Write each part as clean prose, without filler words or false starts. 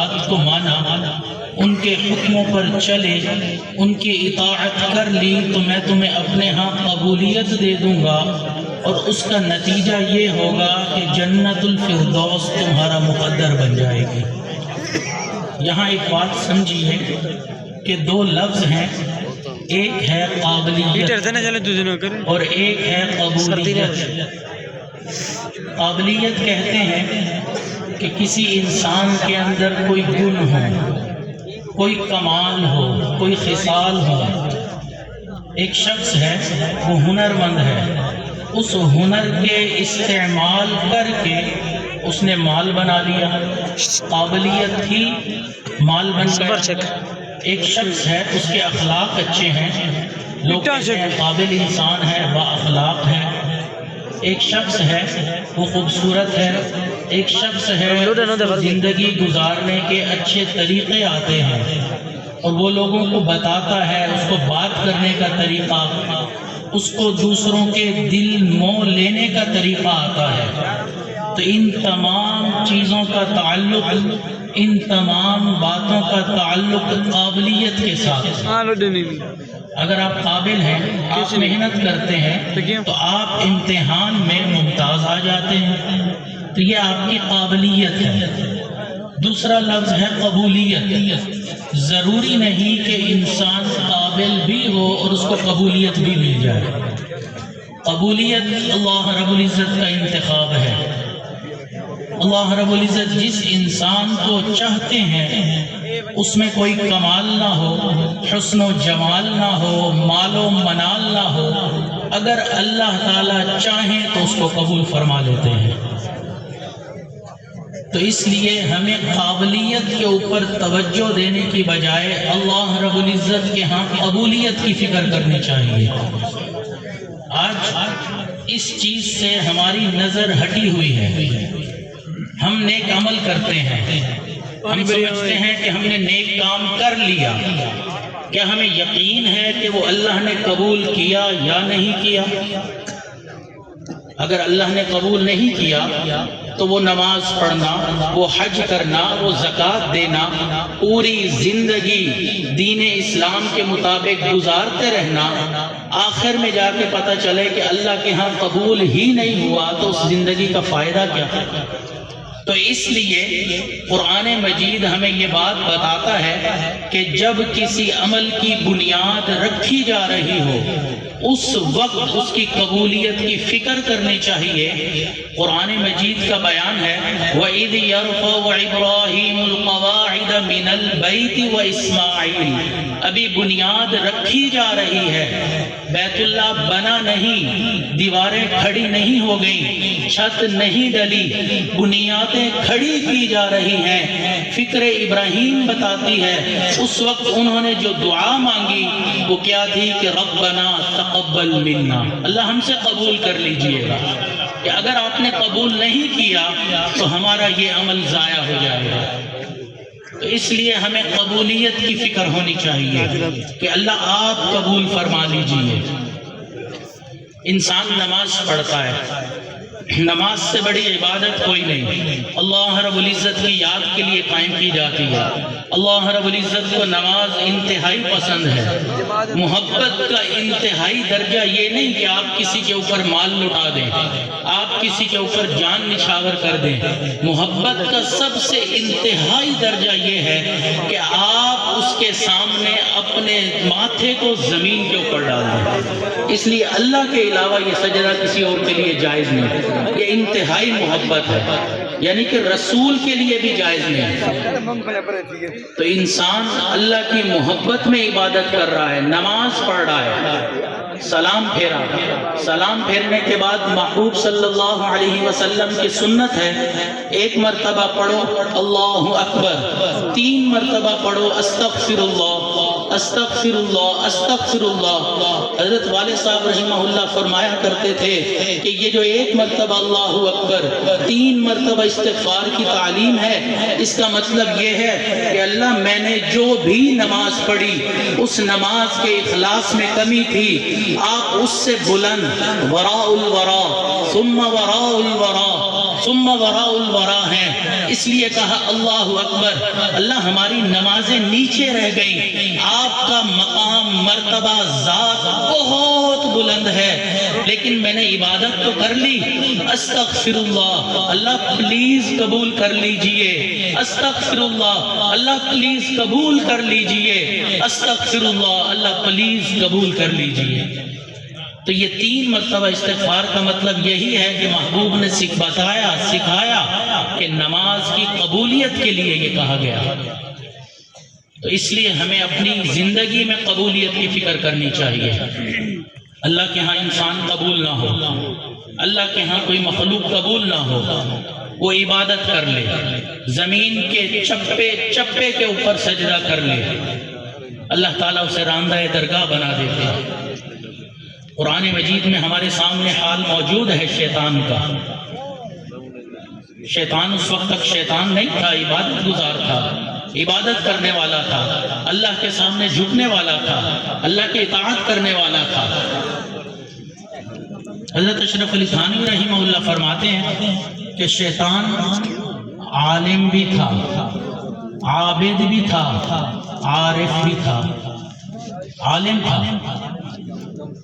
بات کو مانا، ان کے حکموں پر چلے، ان کی اطاعت کر لی تو میں تمہیں اپنے ہاں قبولیت دے دوں گا، اور اس کا نتیجہ یہ ہوگا کہ جنت الفردوس تمہارا مقدر بن جائے گی۔ یہاں ایک بات سمجھیے کہ دو لفظ ہیں، ایک ہے قابلیت اور ایک ہے قبولیت۔ قابلیت کہتے ہیں کہ کسی انسان کے اندر کوئی گن ہو، کوئی کمال ہو، کوئی خصال ہو۔ ایک شخص ہے وہ ہنرمند ہے، اس ہنر کے استعمال کر کے اس نے مال بنا لیا، قابلیت تھی، مال بن گیا۔ ایک شخص ہے اس کے اخلاق اچھے ہیں، لوگ کہتے ہیں قابل انسان ہے، با اخلاق ہے۔ ایک شخص ہے وہ خوبصورت ہے، ایک شخص ہے زندگی گزارنے کے اچھے طریقے آتے ہیں اور وہ لوگوں کو بتاتا ہے، اس کو بات کرنے کا طریقہ، اس کو دوسروں کے دل موہ لینے کا طریقہ آتا ہے۔ تو ان تمام چیزوں کا تعلق، ان تمام باتوں کا تعلق قابلیت کے ساتھ ہے۔ اگر آپ قابل ہیں، آپ محنت کرتے ہیں تو آپ امتحان میں ممتاز آ جاتے ہیں، تو یہ آپ کی قابلیت ہے۔ دوسرا لفظ ہے قبولیت۔ ضروری نہیں کہ انسان قابل بھی ہو اور اس کو قبولیت بھی مل جائے۔ قبولیت اللہ رب العزت کا انتخاب ہے۔ اللہ رب العزت جس انسان کو چاہتے ہیں اس میں کوئی کمال نہ ہو، حسن و جمال نہ ہو، مال و منال نہ ہو، اگر اللہ تعالیٰ چاہیں تو اس کو قبول فرما لیتے ہیں۔ تو اس لیے ہمیں قابلیت کے اوپر توجہ دینے کی بجائے اللہ رب العزت کے ہاں قبولیت کی فکر کرنی چاہیے۔ آج اس چیز سے ہماری نظر ہٹی ہوئی ہے۔ ہم نیک عمل کرتے ہیں، ہم سمجھتے ہیں کہ ہم نے نیک کام کر لیا، کیا ہمیں یقین ہے کہ وہ اللہ نے قبول کیا یا نہیں کیا؟ اگر اللہ نے قبول نہیں کیا تو وہ نماز پڑھنا، وہ حج کرنا، وہ زکوٰۃ دینا، پوری زندگی دین اسلام کے مطابق گزارتے رہنا، آخر میں جا کے پتہ چلے کہ اللہ کے ہاں قبول ہی نہیں ہوا تو اس زندگی کا فائدہ کیا ہے؟ تو اس لیے قرآن مجید ہمیں یہ بات بتاتا ہے کہ جب کسی عمل کی بنیاد رکھی جا رہی ہو اس وقت اس کی قبولیت کی فکر کرنی چاہیے۔ قرآن مجید کا بیان ہے وَإِذْ يَرْفَعُ إِبْرَاهِيمُ الْقَوَاعِدَ مِنَ الْبَيْتِ وَإِسْمَاعِيلُ، ابھی بنیاد رکھی جا رہی ہے، بیت اللہ بنا نہیں، دیواریں کھڑی نہیں ہو گئیں، چھت نہیں ڈلی، بنیادیں کھڑی کی جا رہی ہیں۔ فکر ابراہیم بتاتی ہے اس وقت انہوں نے جو دعا مانگی وہ کیا تھی کہ ربنا تقبل منا، اللہ ہم سے قبول کر لیجئے گا، کہ اگر آپ نے قبول نہیں کیا تو ہمارا یہ عمل ضائع ہو جائے گا۔ تو اس لیے ہمیں قبولیت کی فکر ہونی چاہیے کہ اللہ آپ قبول فرما لیجئے۔ انسان نماز پڑھتا ہے، نماز سے بڑی عبادت کوئی نہیں، اللہ رب العزت کی یاد کے لیے قائم کی جاتی ہے۔ اللہ رب العزت کو نماز انتہائی پسند ہے۔ محبت کا انتہائی درجہ یہ نہیں کہ آپ کسی کے اوپر مال لٹا دیں، آپ کسی کے اوپر جان نچھاور کر دیں۔ محبت کا سب سے انتہائی درجہ یہ ہے کہ آپ اس کے سامنے اپنے ماتھے کو زمین کے اوپر ڈال دیں۔ اس لیے اللہ کے علاوہ یہ سجدہ کسی اور کے لیے جائز نہیں، یہ انتہائی محبت ہے، یعنی کہ رسول کے لیے بھی جائز نہیں۔ تو انسان اللہ کی محبت میں عبادت کر رہا ہے، نماز پڑھ رہا ہے، سلام پھیرا، سلام پھیرنے کے بعد محبوب صلی اللہ علیہ وسلم کی سنت ہے ایک مرتبہ پڑھو اللہ اکبر، 3 مرتبہ پڑھو استغفر اللہ استغفر اللہ استغفر اللہ۔ حضرت والد صاحب رحمہ اللہ فرمایا کرتے تھے کہ یہ جو ایک مرتبہ اللہ اکبر 3 مرتبہ استغفار کی تعلیم ہے، اس کا مطلب یہ ہے کہ اللہ میں نے جو بھی نماز پڑھی اس نماز کے اخلاص میں کمی تھی، آپ اس سے بلند وراء الورا ثم وراء الورا ثم وراء الورا ہیں، اس لیے کہا اللہ اکبر، اللہ ہماری نمازیں نیچے رہ گئیں، آپ کا مقام مرتبہ ذات بہت بلند ہے، لیکن میں نے عبادت تو کر لی، استغفر اللہ، اللہ پلیز قبول کر لیجئے، استغفر اللہ، اللہ پلیز قبول کر لیجئے، استغفر اللہ، اللہ پلیز قبول کر لیجئے۔ تو یہ 3 مرتبہ استغفار کا مطلب یہی ہے کہ محبوب نے سکھایا کہ نماز کی قبولیت کے لیے یہ کہا گیا۔ تو اس لیے ہمیں اپنی زندگی میں قبولیت کی فکر کرنی چاہیے۔ اللہ کے ہاں انسان قبول نہ ہو، اللہ کے ہاں کوئی مخلوق قبول نہ ہو، وہ عبادت کر لے، زمین کے چپے کے اوپر سجدہ کر لے، اللہ تعالیٰ اسے راندہ درگاہ بنا دیتے ہیں۔ قرآن مجید میں ہمارے سامنے حال موجود ہے شیطان کا۔ شیطان اس وقت تک شیطان نہیں تھا، عبادت گزار تھا، عبادت کرنے والا تھا، اللہ کے سامنے جھکنے والا تھا، اللہ کی اطاعت کرنے والا تھا۔ حضرت اشرف علی تھانوی رحمہ اللہ فرماتے ہیں کہ شیطان عالم بھی تھا، عابد بھی تھا، عارف بھی تھا۔ عالم تھا،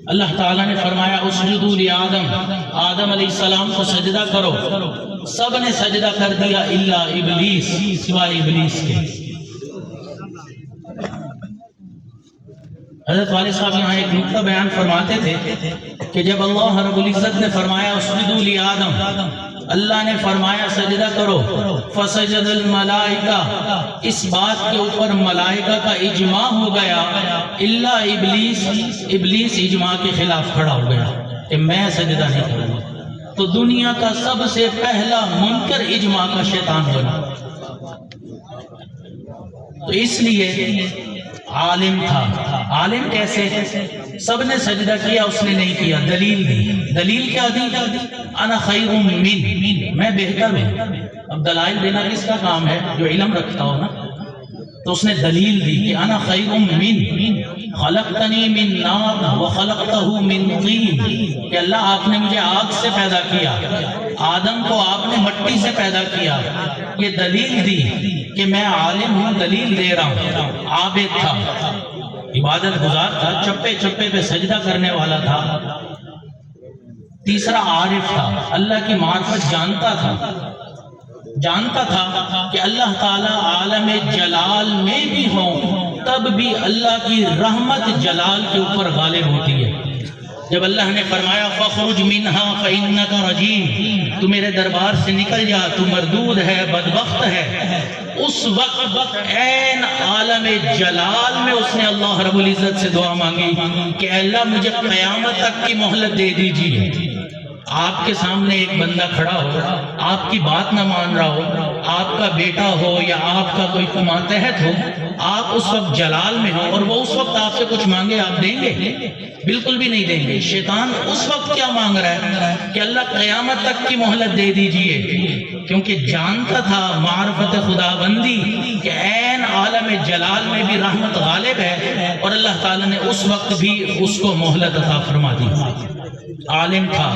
اللہ تعالیٰ نے فرمایا اسجدوا لآدم، آدم علیہ السلام کو سجدہ کرو، سب نے سجدہ کر دیا الا ابلیس، سوائے ابلیس کے۔ حضرت والد صاحب یہاں ایک نقطہ بیان فرماتے تھے کہ جب اللہ رب العزت نے فرمایا اسجدوا لآدم، اللہ نے فرمایا سجدہ کرو، فسجد الملائکہ، اس بات کے اوپر ملائکہ کا اجماع ہو گیا، الا ابلیس، ابلیس اجماع کے خلاف کھڑا ہو گیا کہ میں سجدہ نہیں کروں گا۔ تو دنیا کا سب سے پہلا منکر اجماع کا شیطان بنا۔ تو اس لیے عالم تھا۔ عالم کیسے؟ سب نے سجدہ کیا، اس نے نہیں کیا، دلیل دی۔ دلیل کیا دی؟ انا خیر من، میں بہتر ہوں۔ اب دلائل دینا کس کا کام ہے؟ جو علم رکھتا ہو نا۔ تو اس نے دلیل دی کہ انا خیر من، خلقتنی من نار وخلقتہ من طین، کہ اللہ آپ نے مجھے آگ سے پیدا کیا، آدم کو آپ نے مٹی سے پیدا کیا۔ یہ دلیل دی کہ میں عالم ہوں، دلیل دے رہا ہوں۔ عابد تھا، عبادت گزار تھا، چپے پہ سجدہ کرنے والا تھا۔ تیسرا عارف تھا، اللہ کی معرفت جانتا تھا کہ اللہ تعالیٰ عالم جلال میں بھی ہوں، تب بھی اللہ کی رحمت جلال کے اوپر غالب ہوتی ہے۔ جب اللہ نے فرمایا فَخْرُجْ مِنْهَا فَإِنَّكَ رَجِيمٌ، تو میرے دربار سے نکل جا، تو مردود ہے، بدبخت ہے، اس وقت عین عالم جلال میں اس نے اللہ رب العزت سے دعا مانگی کہ اللہ مجھے قیامت تک کی مہلت دے دیجیے۔ آپ کے سامنے ایک بندہ کھڑا ہو، آپ کی بات نہ مان رہا ہو، آپ کا بیٹا ہو یا آپ کا کوئی ماتحت ہو، آپ اس وقت جلال میں ہو اور وہ اس وقت آپ سے کچھ مانگے، آپ دیں گے؟ بالکل بھی نہیں دیں گے۔ شیطان اس وقت کیا مانگ رہا ہے کہ اللہ قیامت تک کی مہلت دے دیجئے، کیونکہ جانتا تھا معرفت خدا بندی کہ عین عالم جلال میں بھی رحمت غالب ہے، اور اللہ تعالیٰ نے اس وقت بھی اس کو مہلت عطا فرما دی۔ عالم تھا،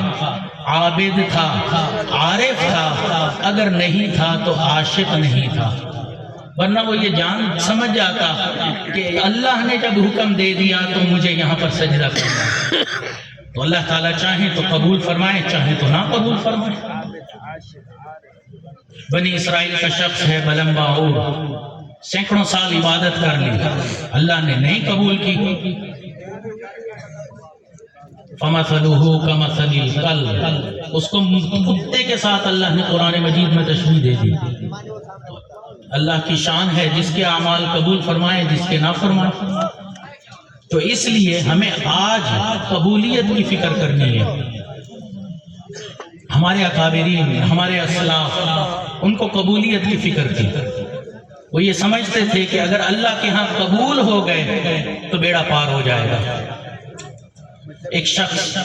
عابد تھا، عارف تھا، اگر نہیں تھا تو عاشق نہیں تھا، ورنہ وہ یہ جان سمجھ جاتا کہ اللہ نے جب حکم دے دیا تو مجھے یہاں پر سجدہ کرنا۔ تو اللہ تعالیٰ چاہیں تو قبول فرمائے، چاہیں تو نہ قبول فرمائے۔ بنی اسرائیل کا شخص ہے بلم باعور، سینکڑوں سال عبادت کر لی، اللہ نے نہیں قبول کی۔ فَمَثَلُهُ كَمَثَلِ الْكَلْبِ، اس کو کتے کے ساتھ اللہ نے قرآن مجید میں تشبیہ دے دی۔ اللہ کی شان ہے جس کے اعمال قبول فرمائے، جس کے نہ فرمائے۔ تو اس لیے ہمیں آج قبولیت کی فکر کرنی ہے۔ ہمارے اکابرین، ہمارے اسلاف، ان کو قبولیت کی فکر تھی۔ وہ یہ سمجھتے تھے کہ اگر اللہ کے ہاں قبول ہو گئے تو بیڑا پار ہو جائے گا۔ ایک شخص